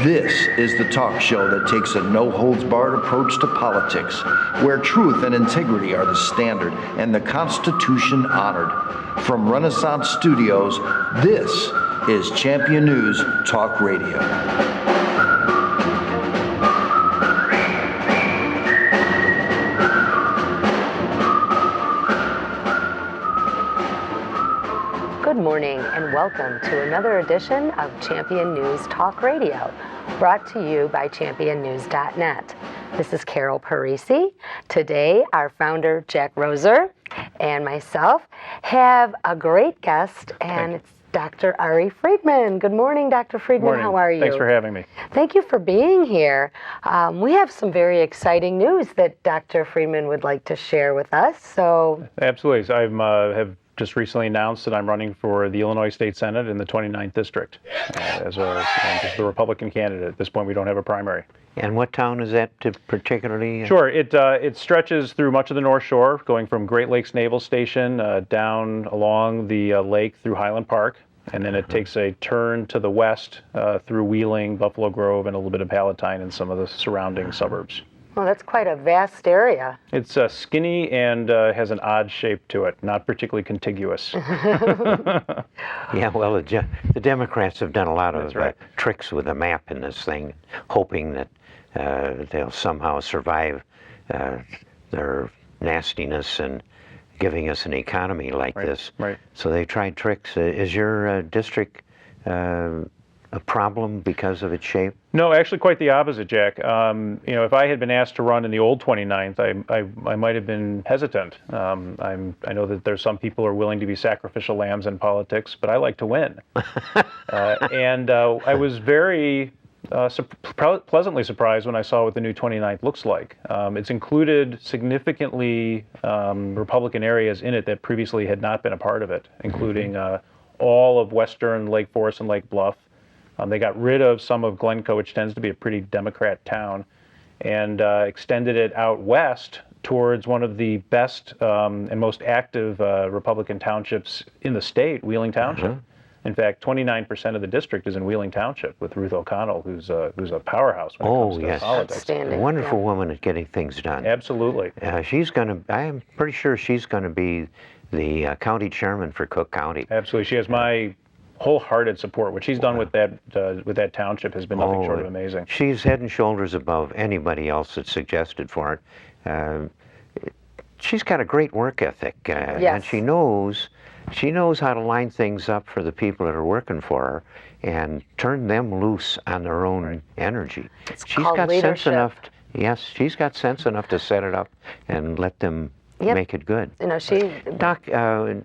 This is the talk show that takes a no-holds-barred approach to politics, where truth and integrity are the standard and the Constitution honored. From Renaissance Studios, this is Champion News Talk Radio. Good morning and welcome to another edition of Champion News Talk Radio, brought to you by championnews.net. This is Carol Parisi. Today, our founder, Jack Roser, and myself have a great guest, and it's Dr. Arie Friedman. Good morning, Dr. Friedman. Morning. How are you? Thanks for having me. Thank you for being here. We have some very exciting news that Dr. Friedman would like to share with us. So, absolutely. So I have just recently announced that I'm running for the Illinois State Senate in the 29th District as the Republican candidate. At this point, we don't have a primary. And what town is that particularly? Sure. It stretches through much of the North Shore, going from Great Lakes Naval Station down along the lake through Highland Park, and then it takes a turn to the west through Wheeling, Buffalo Grove, and a little bit of Palatine and some of the surrounding suburbs. well, that's quite a vast area. It's skinny and has an odd shape to it, not particularly contiguous. Yeah, well, the Democrats have done a lot of right. tricks with the map in this thing, hoping that they'll somehow survive their nastiness and giving us an economy like this. Right. So they tried tricks. Is your district a problem because of its shape? No, actually quite the opposite, Jack. If I had been asked to run in the old 29th, I might have been hesitant. I know that there's some people who are willing to be sacrificial lambs in politics, but I like to win. I was very pleasantly surprised when I saw what the new 29th looks like. It's included significantly Republican areas in it that previously had not been a part of it, including all of western Lake Forest and Lake Bluff. They got rid of some of Glencoe, which tends to be a pretty Democrat town, and extended it out west towards one of the best and most active Republican townships in the state, Wheeling Township. Mm-hmm. In fact, 29% of the district is in Wheeling Township with Ruth O'Connell, who's a powerhouse when it comes to politics. Outstanding. A wonderful woman at getting things done. Absolutely. I'm pretty sure she's going to be the county chairman for Cook County. Absolutely. She has my wholehearted support. What she's done with that township has been nothing short of amazing. She's head and shoulders above anybody else that's suggested for it. She's got a great work ethic, and she knows how to line things up for the people that are working for her and turn them loose on their own energy. She's got leadership. Sense enough. Yes, she's got sense enough to set it up and let them make it good. Doc,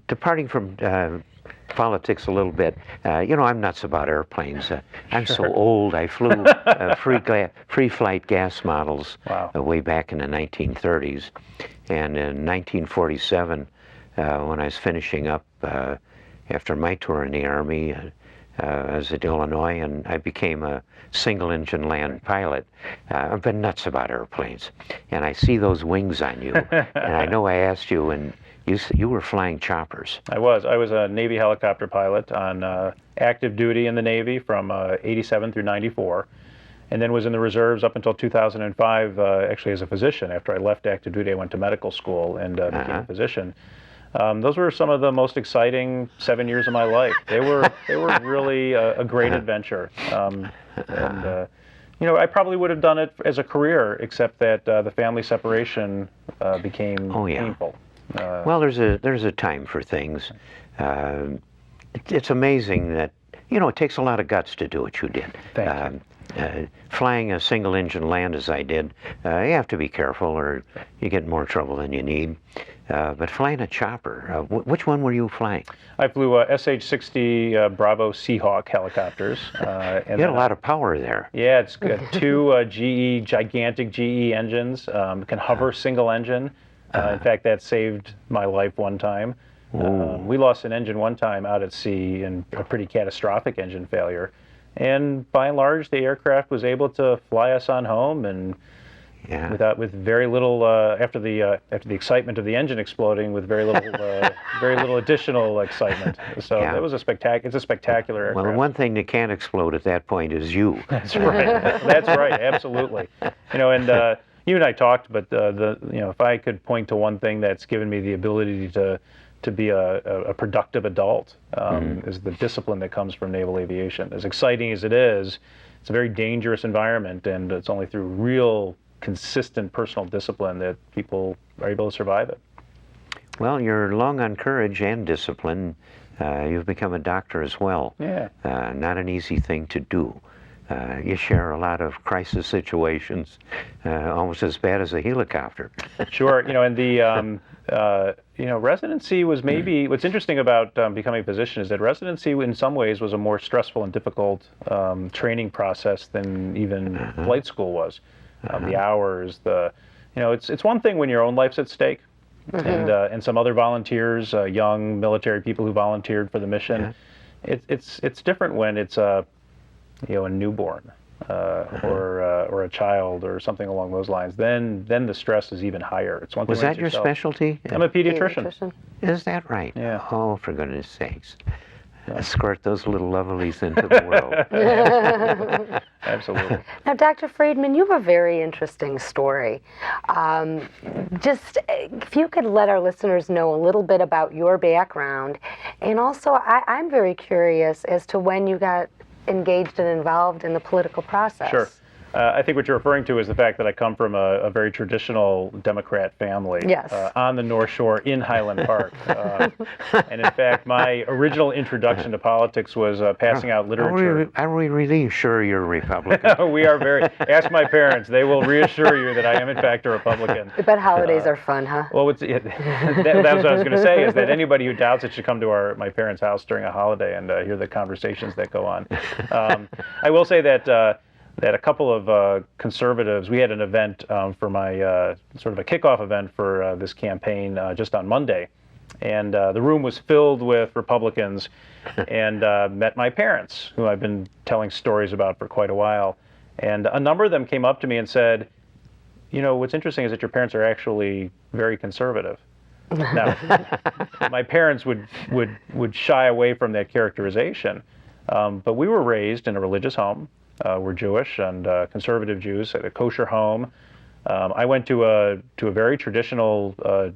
departing from politics a little bit. I'm nuts about airplanes. I'm so old. I flew free flight gas models way back in the 1930s. And in 1947, when I was finishing up after my tour in the Army, I was at Illinois, and I became a single-engine land pilot. I've been nuts about airplanes. And I see those wings on you. And I know I asked you when you were flying choppers. I was a Navy helicopter pilot on active duty in the Navy from 87 through 94, and then was in the reserves up until 2005, actually as a physician. After I left active duty, I went to medical school and became a physician. Those were some of the most exciting 7 years of my life. They were really a great adventure. I probably would have done it as a career, except that the family separation became painful. Well, there's a time for things. It's amazing that it takes a lot of guts to do what you did. Thank you. Flying a single-engine land as I did, you have to be careful, or you get more trouble than you need. But flying a chopper, which one were you flying? I flew SH-60 Bravo Seahawk helicopters. You had a lot of power there. Yeah, it's got two gigantic GE engines. Can hover single engine. In fact, that saved my life one time. We lost an engine one time out at sea in a pretty catastrophic engine failure. And by and large, the aircraft was able to fly us on home, and with very little after the excitement of the engine exploding, with very little additional excitement. So that was a spectacular aircraft. Well, the one thing that can't explode at that point is you. That's right. That's right. Absolutely. And you and I talked, but if I could point to one thing that's given me the ability to be a productive adult, is the discipline that comes from naval aviation. As exciting as it is, it's a very dangerous environment, and it's only through real, consistent personal discipline that people are able to survive it. Well, you're long on courage and discipline. You've become a doctor as well. Yeah. Not an easy thing to do. You share a lot of crisis situations, almost as bad as a helicopter. Sure. And the residency was maybe, what's interesting about becoming a physician is that residency in some ways was a more stressful and difficult training process than even flight school was. The hours, it's one thing when your own life's at stake, and some other volunteers, young military people who volunteered for the mission. It's different when it's a newborn or a child or something along those lines. Then the stress is even higher. It's one thing. Was that your specialty? I'm a pediatrician. Is that right? Yeah. Oh, for goodness sakes. Escort those little lovelies into the world. Absolutely. Now, Dr. Friedman, you have a very interesting story. Just if you could let our listeners know a little bit about your background, and also I'm very curious as to when you got engaged and involved in the political process. Sure. I think what you're referring to is the fact that I come from a very traditional Democrat family. Yes. On the North Shore in Highland Park. And in fact, my original introduction to politics was passing out literature. Are we really sure you're a Republican? We are very. Ask my parents. They will reassure you that I am in fact a Republican. I bet holidays are fun, huh? Well, that's what I was going to say, is that anybody who doubts it should come to my parents' house during a holiday and hear the conversations that go on. I will say that a couple of conservatives, we had an event for my sort of a kickoff event for this campaign just on Monday. And the room was filled with Republicans, and met my parents, who I've been telling stories about for quite a while. And a number of them came up to me and said, what's interesting is that your parents are actually very conservative. Now, my parents would shy away from that characterization, but we were raised in a religious home. We're Jewish and conservative Jews at a kosher home. I went to a very traditional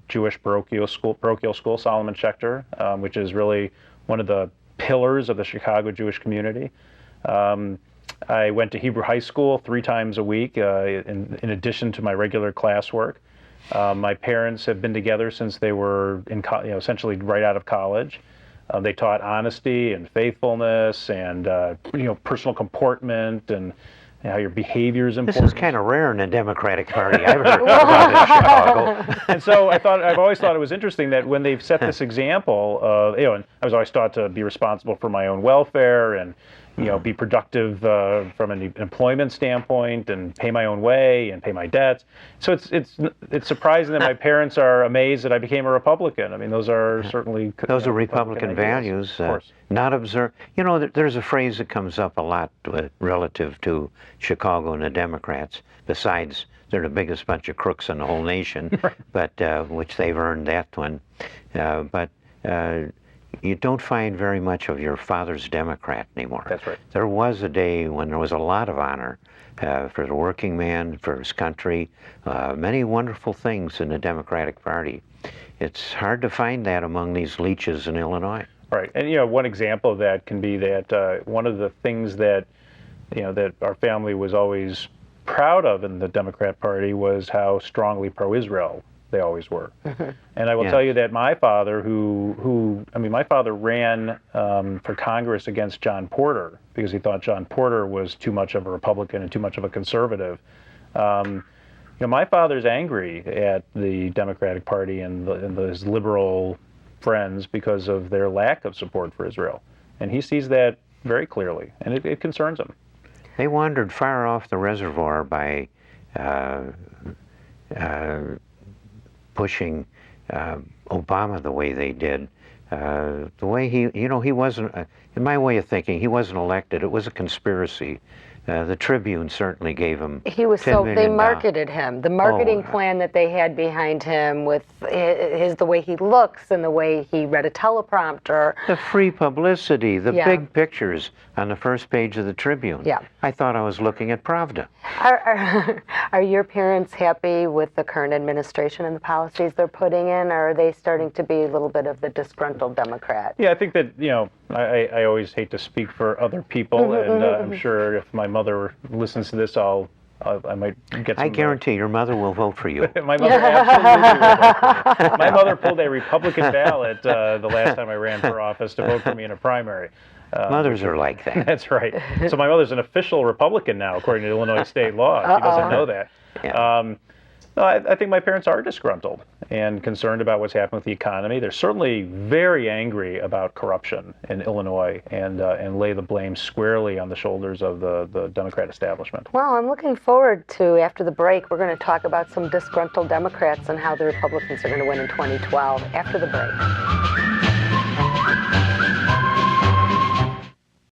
Jewish parochial school, Solomon Schechter, which is really one of the pillars of the Chicago Jewish community. I went to Hebrew high school 3 times a week in addition to my regular classwork. My parents have been together since they were essentially right out of college. They taught honesty and faithfulness and personal comportment and how your behavior is important. This is kind of rare in the Democratic Party. I've heard about it in Chicago. And so I've always thought it was interesting that when they've set this example of, and I was always taught to be responsible for my own welfare and be productive from an employment standpoint and pay my own way and pay my debts. So it's surprising that my parents are amazed that I became a Republican. I mean, those are certainly those are Republican values. Of course. Not observe. There's a phrase that comes up a lot relative to Chicago and the Democrats. Besides, they're the biggest bunch of crooks in the whole nation, right. But which they've earned that one. But you don't find very much of your father's Democrat anymore. That's right. There was a day when there was a lot of honor for the working man, for his country, many wonderful things in the Democratic Party. It's hard to find that among these leeches in Illinois. Right, and one example of that can be that one of the things that that our family was always proud of in the Democrat Party was how strongly pro-Israel they always were. And I will tell you that my father, my father ran for Congress against John Porter because he thought John Porter was too much of a Republican and too much of a conservative. My father's angry at the Democratic Party and his liberal friends because of their lack of support for Israel. And he sees that very clearly, and it concerns him. They wandered far off the reservoir by pushing Obama the way they did. The way he wasn't, in my way of thinking, he wasn't elected. It was a conspiracy The Tribune certainly gave him He was $10 million. They marketed him. The marketing plan that they had behind him with the way he looks and the way he read a teleprompter. The free publicity, the big pictures on the first page of the Tribune. Yeah. I thought I was looking at Pravda. Are your parents happy with the current administration and the policies they're putting in, or are they starting to be a little bit of the disgruntled Democrat? Yeah, I think that, I always hate to speak for other people, and I'm sure if my mother listens to this, I might get some... I guarantee your mother will vote for you. My mother absolutely will vote for me. My mother pulled a Republican ballot the last time I ran for office to vote for me in a primary. Mothers are like that. That's right. So my mother's an official Republican now, according to Illinois state law. She doesn't know that. Yeah. No, I think my parents are disgruntled and concerned about what's happened with the economy. They're certainly very angry about corruption in Illinois and lay the blame squarely on the shoulders of the Democrat establishment. Well, I'm looking forward to, after the break, we're going to talk about some disgruntled Democrats and how the Republicans are going to win in 2012 after the break.